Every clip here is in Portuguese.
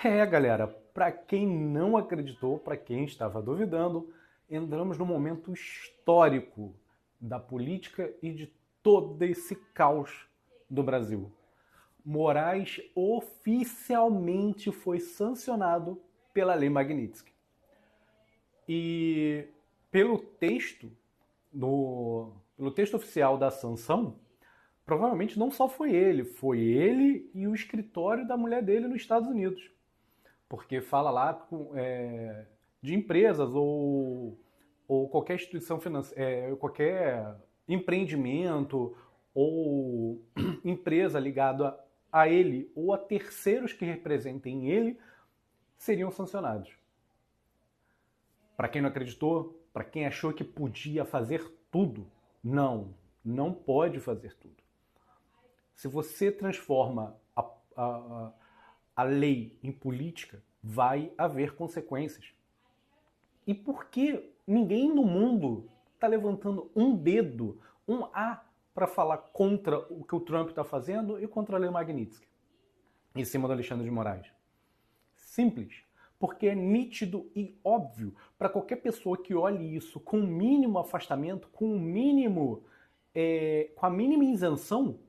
Galera, para quem não acreditou, para quem estava duvidando, entramos num momento histórico da política e de todo esse caos do Brasil. Moraes oficialmente foi sancionado pela Lei Magnitsky. E pelo texto, pelo texto oficial da sanção, provavelmente não só foi ele e o escritório da mulher dele nos Estados Unidos. Porque fala lá de empresas ou qualquer instituição financeira, qualquer empreendimento ou empresa ligada a ele ou a terceiros que representem ele seriam sancionados. Para quem não acreditou, para quem achou que podia fazer tudo, não pode fazer tudo. Se você transforma a lei em política, vai haver consequências. E por que ninguém no mundo está levantando um dedo, um A, para falar contra o que o Trump está fazendo e contra a lei Magnitsky, em cima do Alexandre de Moraes? Simples. Porque é nítido e óbvio para qualquer pessoa que olhe isso com o mínimo afastamento, com a mínima isenção,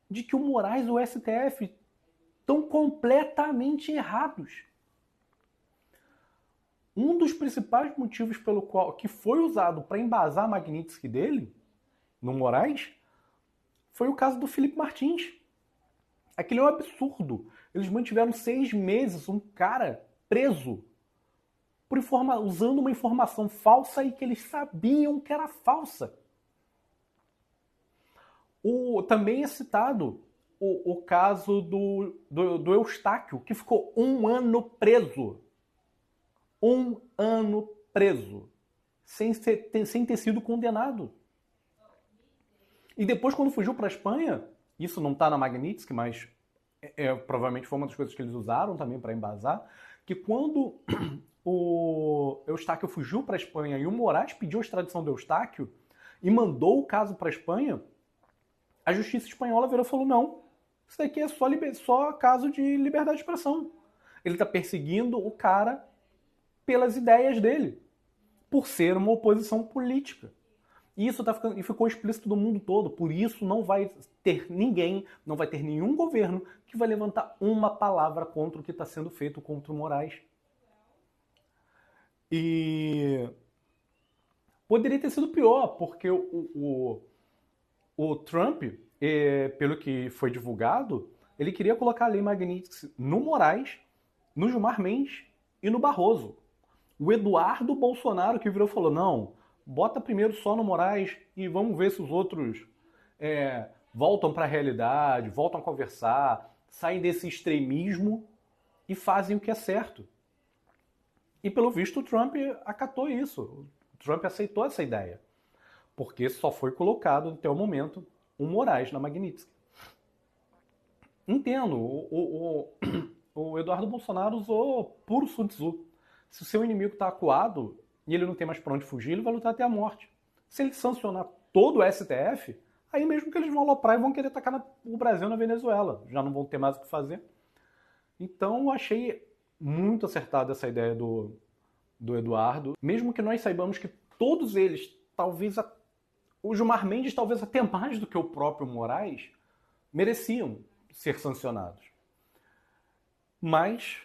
de que o Moraes e o STF estão completamente errados. Um dos principais motivos pelo qual que foi usado para embasar a Magnitsky dele, no Moraes, foi o caso do Felipe Martins. Aquilo é um absurdo. Eles mantiveram 6 meses um cara preso usando uma informação falsa e que eles sabiam que era falsa. Também é citado o caso do Eustáquio, que ficou 1 ano preso. 1 ano preso. Sem ter sido condenado. E depois, quando fugiu para a Espanha, isso não está na Magnitsky, mas provavelmente foi uma das coisas que eles usaram também para embasar, que quando o Eustáquio fugiu para a Espanha e o Moraes pediu a extradição do Eustáquio e mandou o caso para a Espanha, a justiça espanhola virou e falou: não, isso daqui é só caso de liberdade de expressão. Ele está perseguindo o cara pelas ideias dele, por ser uma oposição política. E isso ficou explícito do mundo todo. Por isso não vai ter ninguém, não vai ter nenhum governo que vai levantar uma palavra contra o que está sendo feito contra o Moraes. E poderia ter sido pior, porque o Trump, pelo que foi divulgado, ele queria colocar a lei Magnitsky no Moraes, no Gilmar Mendes e no Barroso. O Eduardo Bolsonaro que virou e falou: não, bota primeiro só no Moraes e vamos ver se os outros voltam para a realidade, voltam a conversar, saem desse extremismo e fazem o que é certo. E pelo visto o Trump acatou isso. O Trump aceitou essa ideia. Porque só foi colocado até o momento um Moraes na Magnitsky. Entendo, o Eduardo Bolsonaro usou puro Sun Tzu. Se o seu inimigo está acuado e ele não tem mais para onde fugir, ele vai lutar até a morte. Se ele sancionar todo o STF, aí mesmo que eles vão aloprar e vão querer atacar o Brasil na Venezuela. Já não vão ter mais o que fazer. Então eu achei muito acertada essa ideia do Eduardo. Mesmo que nós saibamos que todos eles, talvez o Gilmar Mendes, talvez até mais do que o próprio Moraes, mereciam ser sancionados. Mas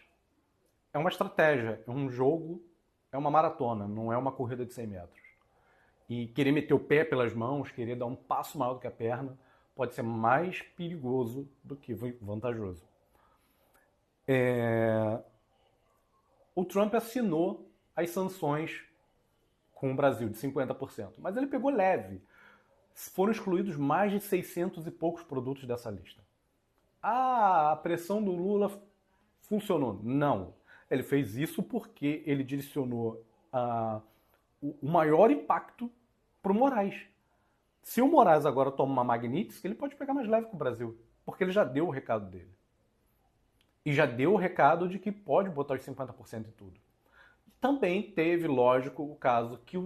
é uma estratégia, é um jogo, é uma maratona, não é uma corrida de 100 metros. E querer meter o pé pelas mãos, querer dar um passo maior do que a perna, pode ser mais perigoso do que vantajoso. O Trump assinou as sanções com o Brasil de 50%, mas ele pegou leve. Foram excluídos mais de 600 e poucos produtos dessa lista. A pressão do Lula funcionou? Não. Ele fez isso porque ele direcionou o maior impacto para o Moraes. Se o Moraes agora toma uma Magnitsky, ele pode pegar mais leve com o Brasil, porque ele já deu o recado dele. E já deu o recado de que pode botar os 50% em tudo. Também teve, lógico, o caso que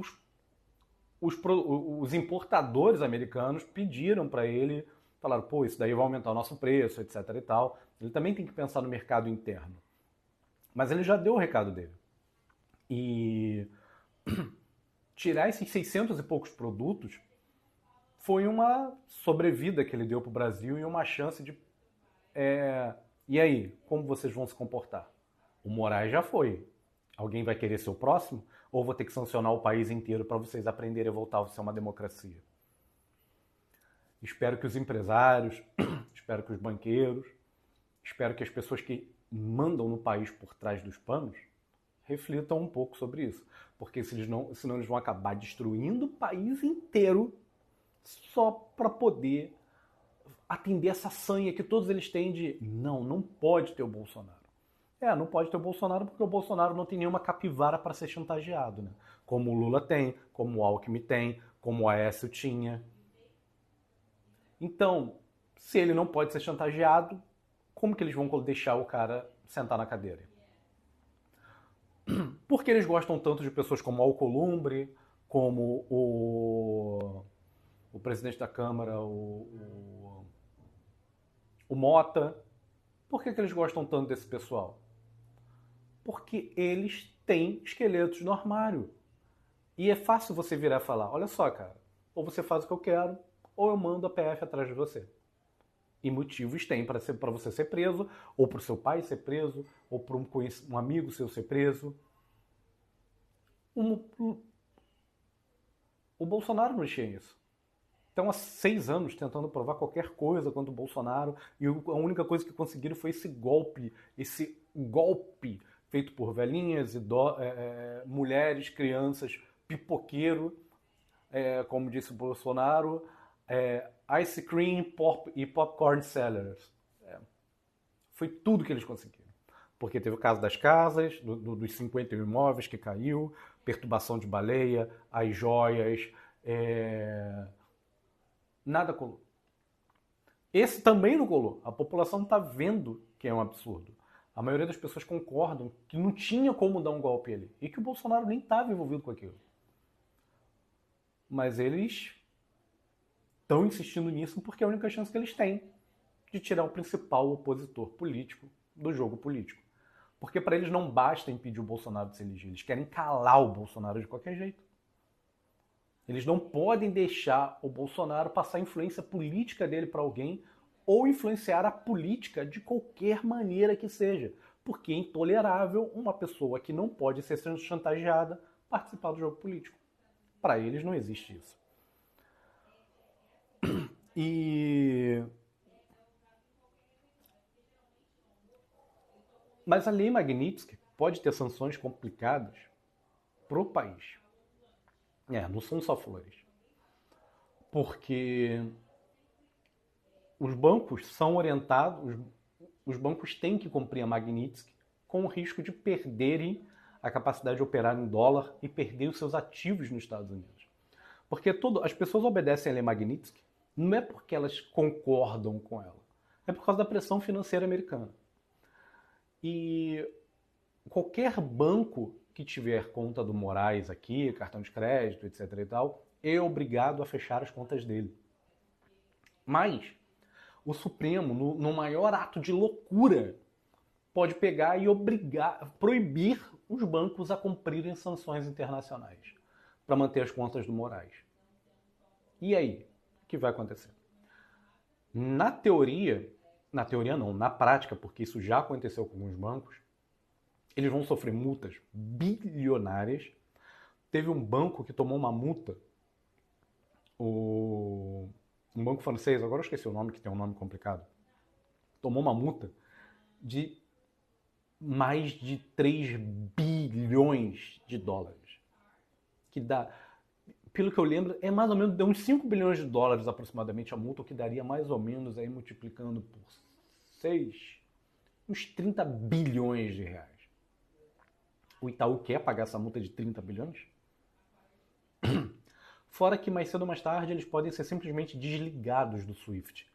os importadores americanos pediram para ele, falaram: pô, isso daí vai aumentar o nosso preço, etc. e tal. Ele também tem que pensar no mercado interno. Mas ele já deu o recado dele. E tirar esses 600 e poucos produtos foi uma sobrevida que ele deu para o Brasil e uma chance de... E aí, como vocês vão se comportar? O Moraes já foi. Alguém vai querer ser o próximo? Ou vou ter que sancionar o país inteiro para vocês aprenderem a voltar a ser uma democracia? Espero que os empresários, espero que os banqueiros, espero que as pessoas que mandam no país por trás dos panos reflitam um pouco sobre isso. Porque senão eles vão acabar destruindo o país inteiro só para poder atender essa sanha que todos eles têm de não pode ter o Bolsonaro. Não pode ter o Bolsonaro porque o Bolsonaro não tem nenhuma capivara para ser chantageado, né? Como o Lula tem, como o Alckmin tem, como o Aécio tinha. Então, se ele não pode ser chantageado, como que eles vão deixar o cara sentar na cadeira? Porque eles gostam tanto de pessoas como Alcolumbre, como o presidente da Câmara, o Mota. Por que eles gostam tanto desse pessoal? Porque eles têm esqueletos no armário. E é fácil você virar e falar, olha só, cara, ou você faz o que eu quero, ou eu mando a PF atrás de você. E motivos tem para você ser preso, ou para o seu pai ser preso, ou para um amigo seu ser preso. O Bolsonaro não tinha isso. Estão há 6 anos tentando provar qualquer coisa contra o Bolsonaro e a única coisa que conseguiram foi esse golpe feito por velhinhas, mulheres, crianças, pipoqueiro, como disse o Bolsonaro, ice cream e popcorn sellers. Foi tudo que eles conseguiram. Porque teve o caso das casas, dos 51 imóveis que caiu, perturbação de baleia, as joias, nada colou. Esse também não colou. A população está vendo que é um absurdo. A maioria das pessoas concordam que não tinha como dar um golpe ali. E que o Bolsonaro nem estava envolvido com aquilo. Mas eles estão insistindo nisso porque é a única chance que eles têm de tirar o principal opositor político do jogo político. Porque para eles não basta impedir o Bolsonaro de se eleger. Eles querem calar o Bolsonaro de qualquer jeito. Eles não podem deixar o Bolsonaro passar a influência política dele para alguém ou influenciar a política de qualquer maneira que seja. Porque é intolerável uma pessoa que não pode ser chantageada participar do jogo político. Para eles não existe isso. Mas a Lei Magnitsky pode ter sanções complicadas para o país. Não são só flores. Porque os bancos são orientados, os bancos têm que cumprir a Magnitsky com o risco de perderem a capacidade de operar em dólar e perder os seus ativos nos Estados Unidos. Porque as pessoas obedecem a Lei Magnitsky não é porque elas concordam com ela, é por causa da pressão financeira americana. E qualquer banco que tiver conta do Moraes aqui, cartão de crédito, etc. e tal, é obrigado a fechar as contas dele. Mas o Supremo, no maior ato de loucura, pode pegar e proibir os bancos a cumprirem sanções internacionais para manter as contas do Moraes. E aí? O que vai acontecer? Na prática, porque isso já aconteceu com alguns bancos, eles vão sofrer multas bilionárias. Teve um banco que tomou uma multa, um banco francês, agora eu esqueci o nome, que tem um nome complicado, tomou uma multa de mais de 3 bilhões de dólares. Que dá, pelo que eu lembro, é mais ou menos, deu uns 5 bilhões de dólares aproximadamente a multa, o que daria mais ou menos, aí multiplicando por 6, uns 30 bilhões de reais. O Itaú quer pagar essa multa de 30 bilhões? Fora que mais cedo ou mais tarde eles podem ser simplesmente desligados do SWIFT,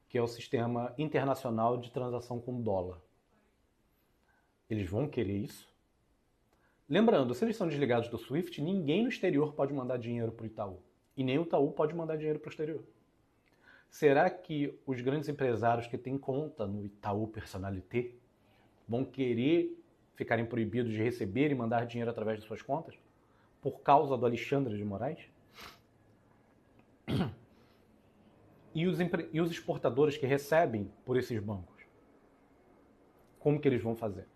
que é o sistema internacional de transação com dólar. Eles vão querer isso? Lembrando, se eles são desligados do SWIFT, ninguém no exterior pode mandar dinheiro para o Itaú. E nem o Itaú pode mandar dinheiro para o exterior. Será que os grandes empresários que têm conta no Itaú Personalité vão querer ficarem proibidos de receber e mandar dinheiro através de suas contas? Por causa do Alexandre de Moraes? E os exportadores que recebem por esses bancos? Como que eles vão fazer?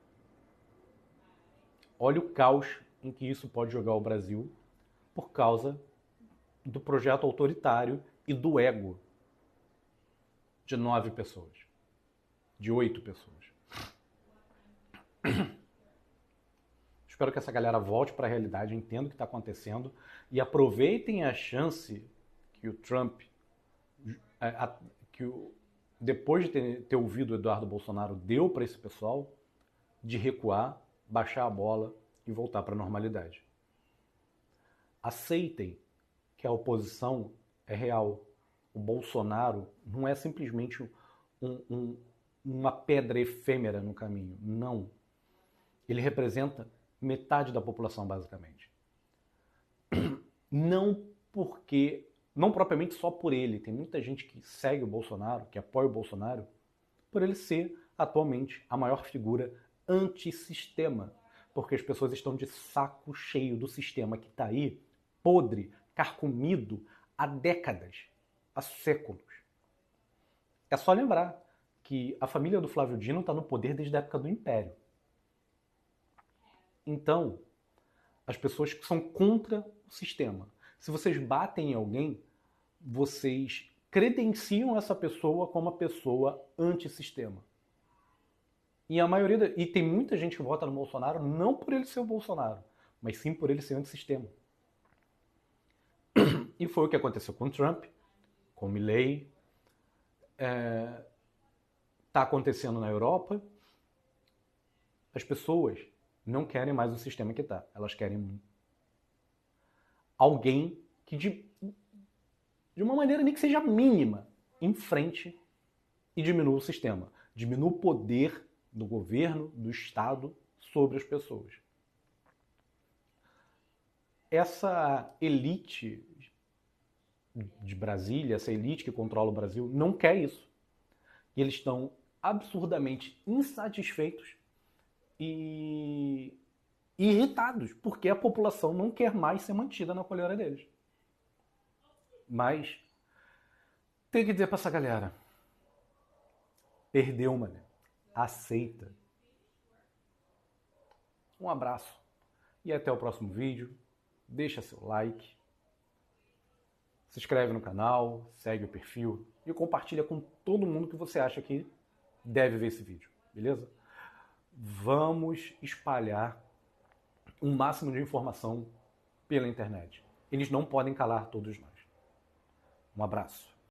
Olha o caos em que isso pode jogar o Brasil por causa do projeto autoritário e do ego de 9 pessoas, de 8 pessoas. Espero que essa galera volte para a realidade, entenda o que está acontecendo e aproveitem a chance que o Trump, depois de ter ouvido o Eduardo Bolsonaro, deu para esse pessoal, de recuar, baixar a bola e voltar para a normalidade. Aceitem que a oposição é real. O Bolsonaro não é simplesmente uma pedra efêmera no caminho. Não. Ele representa metade da população, basicamente. Não propriamente só por ele. Tem muita gente que segue o Bolsonaro, que apoia o Bolsonaro, por ele ser, atualmente, a maior figura antissistema. Porque as pessoas estão de saco cheio do sistema que está aí, podre, carcomido, há décadas, há séculos. É só lembrar que a família do Flávio Dino está no poder desde a época do Império. Então, as pessoas que são contra o sistema, se vocês batem em alguém, vocês credenciam essa pessoa como uma pessoa antissistema. E tem muita gente que vota no Bolsonaro não por ele ser o Bolsonaro, mas sim por ele ser antissistema. E foi o que aconteceu com o Trump, com o Milley, está acontecendo na Europa. As pessoas não querem mais o sistema que está. Elas querem alguém que, de uma maneira nem que seja mínima, enfrente e diminua o sistema. Diminua o poder do governo, do Estado, sobre as pessoas. Essa elite de Brasília, essa elite que controla o Brasil, não quer isso. E eles estão absurdamente insatisfeitos e irritados, porque a população não quer mais ser mantida na coleira deles. Mas tem que dizer para essa galera, perdeu, mano. Aceita. Um abraço e até o próximo vídeo. Deixa seu like, se inscreve no canal, segue o perfil e compartilha com todo mundo que você acha que deve ver esse vídeo, beleza? Vamos espalhar o máximo de informação pela internet. Eles não podem calar todos nós. Um abraço.